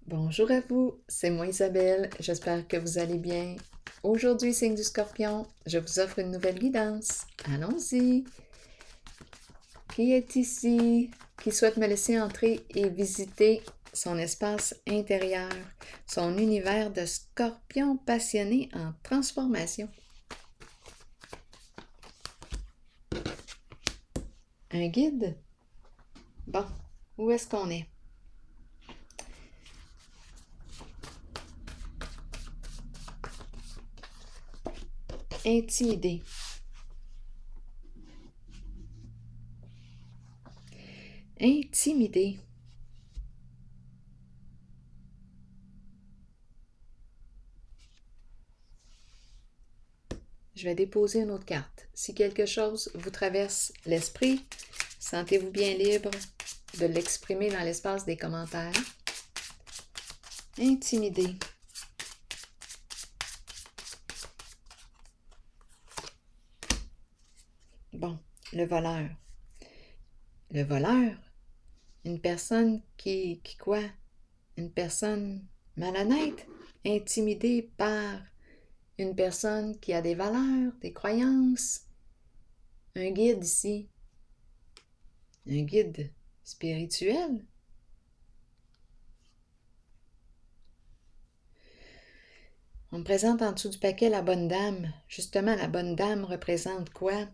Bonjour à vous, c'est moi Isabelle, j'espère que vous allez bien. Aujourd'hui, signe du Scorpion, je vous offre une nouvelle guidance. Allons-y! Qui est ici? Qui souhaite me laisser entrer et visiter son espace intérieur, son univers de Scorpion passionné en transformation? Un guide? Bon, où est-ce qu'on est? Intimidé. Intimidé. Je vais déposer une autre carte. Si quelque chose vous traverse l'esprit, sentez-vous bien libre de l'exprimer dans l'espace des commentaires. Intimidé. Bon, le voleur. Le voleur, une personne qui quoi? Une personne malhonnête, intimidée par une personne qui a des valeurs, des croyances. Un guide ici. Un guide spirituel. On me présente en dessous du paquet la bonne dame. Justement, la bonne dame représente quoi?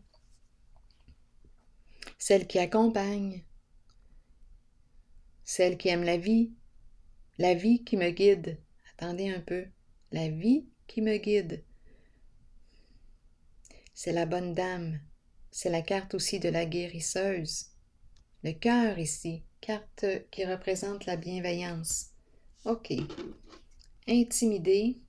Celle qui accompagne, celle qui aime la vie qui me guide. Attendez un peu, la vie qui me guide. C'est la bonne dame. C'est la carte aussi de la guérisseuse. Le cœur ici, carte qui représente la bienveillance. OK. Intimidé.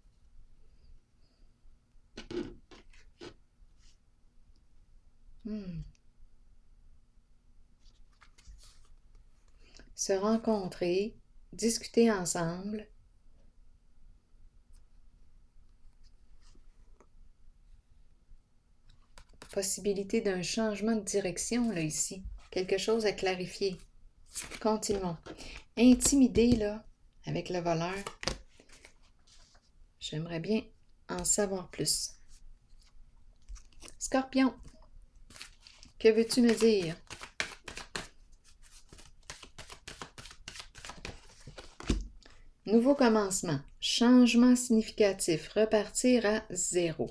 Se rencontrer, discuter ensemble. Possibilité d'un changement de direction, là, ici. Quelque chose à clarifier. Continuons. Intimidé, là, avec le voleur. J'aimerais bien en savoir plus. Scorpion, que veux-tu me dire? Nouveau commencement, changement significatif, repartir à zéro.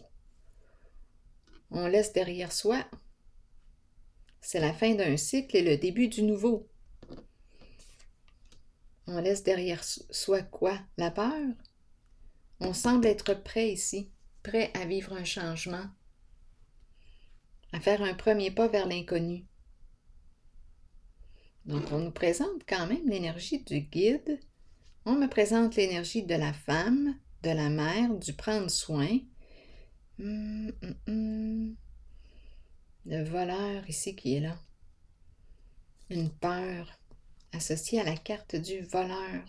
On laisse derrière soi. C'est la fin d'un cycle et le début du nouveau. On laisse derrière soi quoi? La peur? On semble être prêt ici, prêt à vivre un changement, à faire un premier pas vers l'inconnu. Donc, on nous présente quand même l'énergie du guide. On me présente l'énergie de la femme, de la mère, du prendre soin. Le voleur ici qui est là. Une peur associée à la carte du voleur.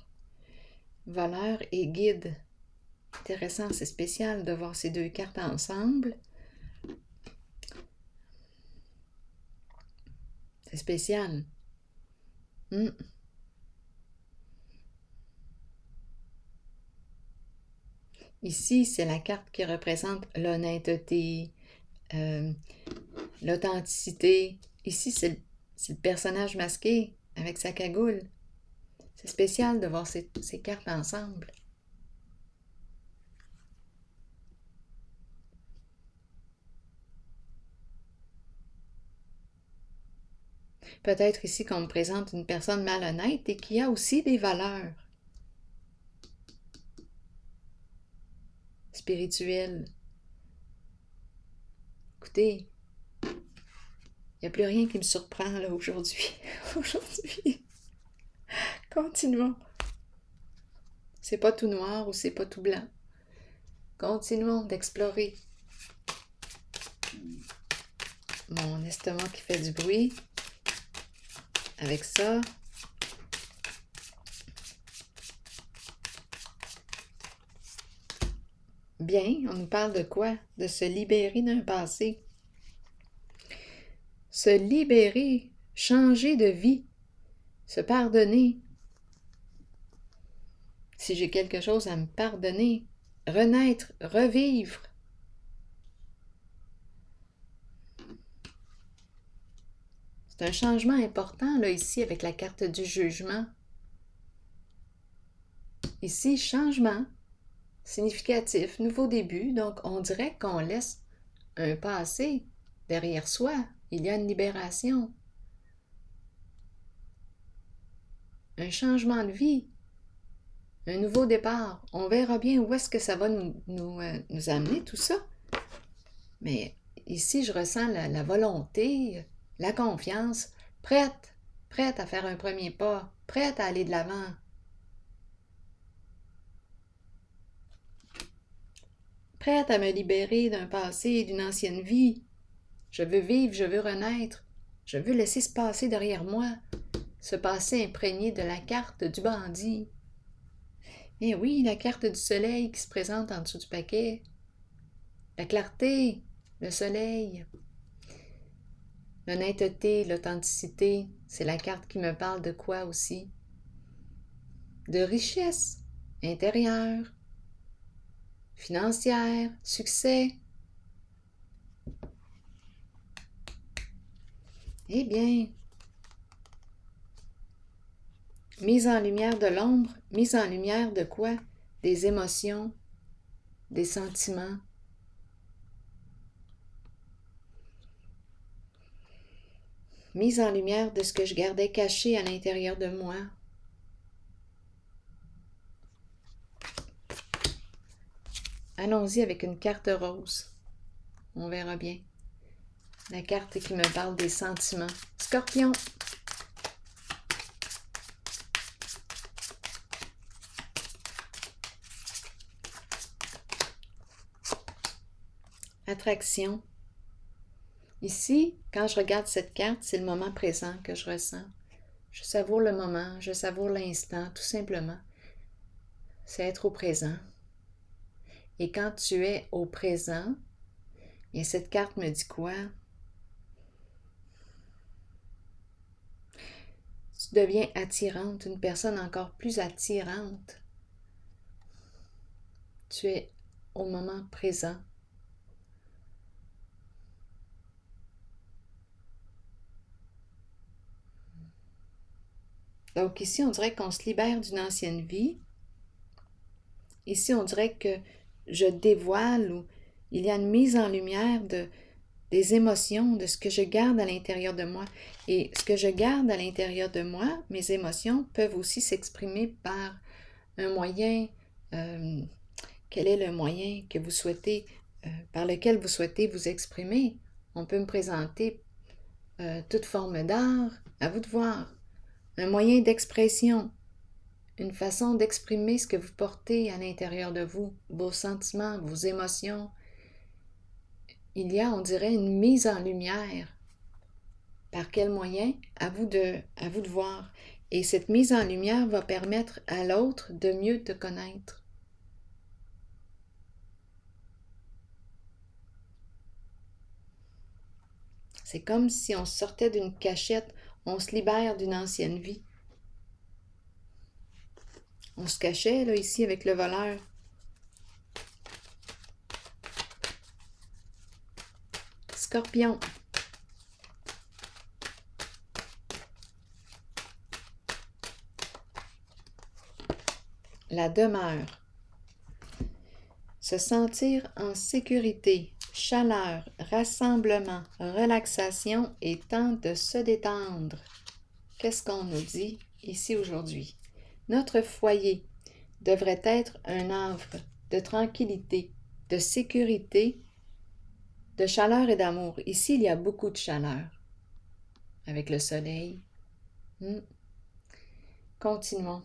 Voleur et guide. Intéressant, c'est spécial de voir ces deux cartes ensemble. C'est spécial. Ici, c'est la carte qui représente l'honnêteté, l'authenticité. Ici, c'est le personnage masqué avec sa cagoule. C'est spécial de voir ces cartes ensemble. Peut-être ici qu'on me présente une personne malhonnête et qui a aussi des valeurs spirituelles. Écoutez, il n'y a plus rien qui me surprend là aujourd'hui. Aujourd'hui. Continuons. C'est pas tout noir ou c'est pas tout blanc. Continuons d'explorer. Mon estomac qui fait du bruit. Avec ça. Bien, on nous parle de quoi? De se libérer d'un passé. Se libérer, changer de vie, se pardonner. si j'ai quelque chose à me pardonner, renaître, revivre. C'est un changement important, là, ici, avec la carte du jugement. Ici, changement, significatif, nouveau début. Donc, on dirait qu'on laisse un passé derrière soi. Il y a une libération. Un changement de vie. Un nouveau départ. On verra bien où est-ce que ça va nous amener, tout ça. Mais ici, je ressens la volonté, la confiance, prête à faire un premier pas, prête à aller de l'avant. Prête à me libérer d'un passé et d'une ancienne vie. Je veux vivre, je veux renaître. Je veux laisser se passer derrière moi, ce passé imprégné de la carte du bandit. Eh oui, la carte du soleil qui se présente en dessous du paquet. La clarté, le soleil. L'honnêteté, l'authenticité, c'est la carte qui me parle de quoi aussi? De richesse intérieure, financière, succès. Eh bien, mise en lumière de l'ombre, mise en lumière de quoi? Des émotions, des sentiments. Mise en lumière de ce que je gardais caché à l'intérieur de moi. Allons-y avec une carte rose. On verra bien. La carte qui me parle des sentiments. Scorpion. Attraction. Ici, quand je regarde cette carte, c'est le moment présent que je ressens. Je savoure le moment, je savoure l'instant, tout simplement. C'est être au présent. Et quand tu es au présent, et cette carte me dit quoi? Tu deviens attirante, une personne encore plus attirante. Tu es au moment présent. Donc ici, on dirait qu'on se libère d'une ancienne vie. Ici, on dirait que je dévoile ou il y a une mise en lumière des émotions, de ce que je garde à l'intérieur de moi. Et ce que je garde à l'intérieur de moi, mes émotions, peuvent aussi s'exprimer par un moyen. Quel est le moyen que vous souhaitez, par lequel vous souhaitez vous exprimer? On peut me présenter toute forme d'art, à vous de voir. Un moyen d'expression, une façon d'exprimer ce que vous portez à l'intérieur de vous, vos sentiments, vos émotions. Il y a, on dirait, une mise en lumière. Par quel moyen? À vous de voir. Et cette mise en lumière va permettre à l'autre de mieux te connaître. C'est comme si on sortait d'une cachette, on se libère d'une ancienne vie. On se cachait, là, ici, avec le voleur. Scorpion. La demeure. Se sentir en sécurité, chaleur, rassemblement, relaxation et temps de se détendre. Qu'est-ce qu'on nous dit ici aujourd'hui? Notre foyer devrait être un havre de tranquillité, de sécurité, de chaleur et d'amour. Ici, il y a beaucoup de chaleur avec le soleil. Continuons.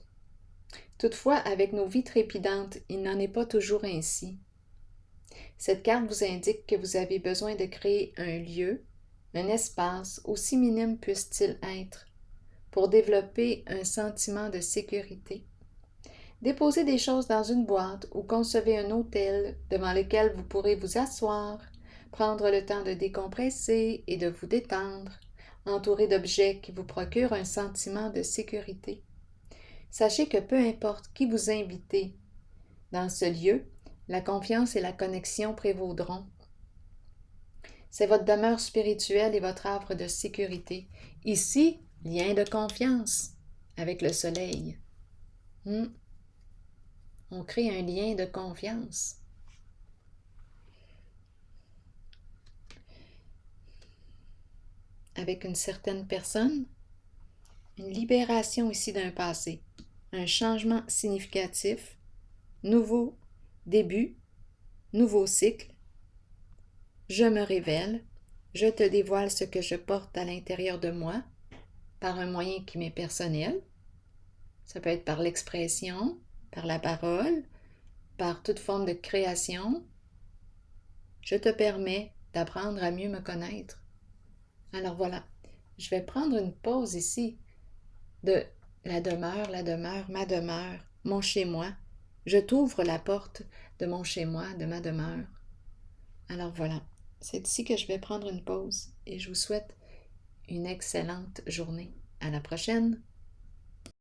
Toutefois, avec nos vies trépidantes, il n'en est pas toujours ainsi. Cette carte vous indique que vous avez besoin de créer un lieu, un espace, aussi minime puisse-t-il être, pour développer un sentiment de sécurité. Déposez des choses dans une boîte ou concevez un hôtel devant lequel vous pourrez vous asseoir, prendre le temps de décompresser et de vous détendre, entouré d'objets qui vous procurent un sentiment de sécurité. Sachez que peu importe qui vous invitez dans ce lieu, la confiance et la connexion prévaudront. C'est votre demeure spirituelle et votre havre de sécurité. Ici, lien de confiance avec le soleil. On crée un lien de confiance. Avec une certaine personne, une libération ici d'un passé, un changement significatif, nouveau début, nouveau cycle. Je me révèle, je te dévoile ce que je porte à l'intérieur de moi par un moyen qui m'est personnel. Ça peut être par l'expression, par la parole, par toute forme de création. Je te permets d'apprendre à mieux me connaître. Alors voilà, je vais prendre une pause ici de la demeure, ma demeure, mon chez-moi. Je t'ouvre la porte de mon chez-moi, de ma demeure. Alors voilà, c'est ici que je vais prendre une pause et je vous souhaite une excellente journée. À la prochaine!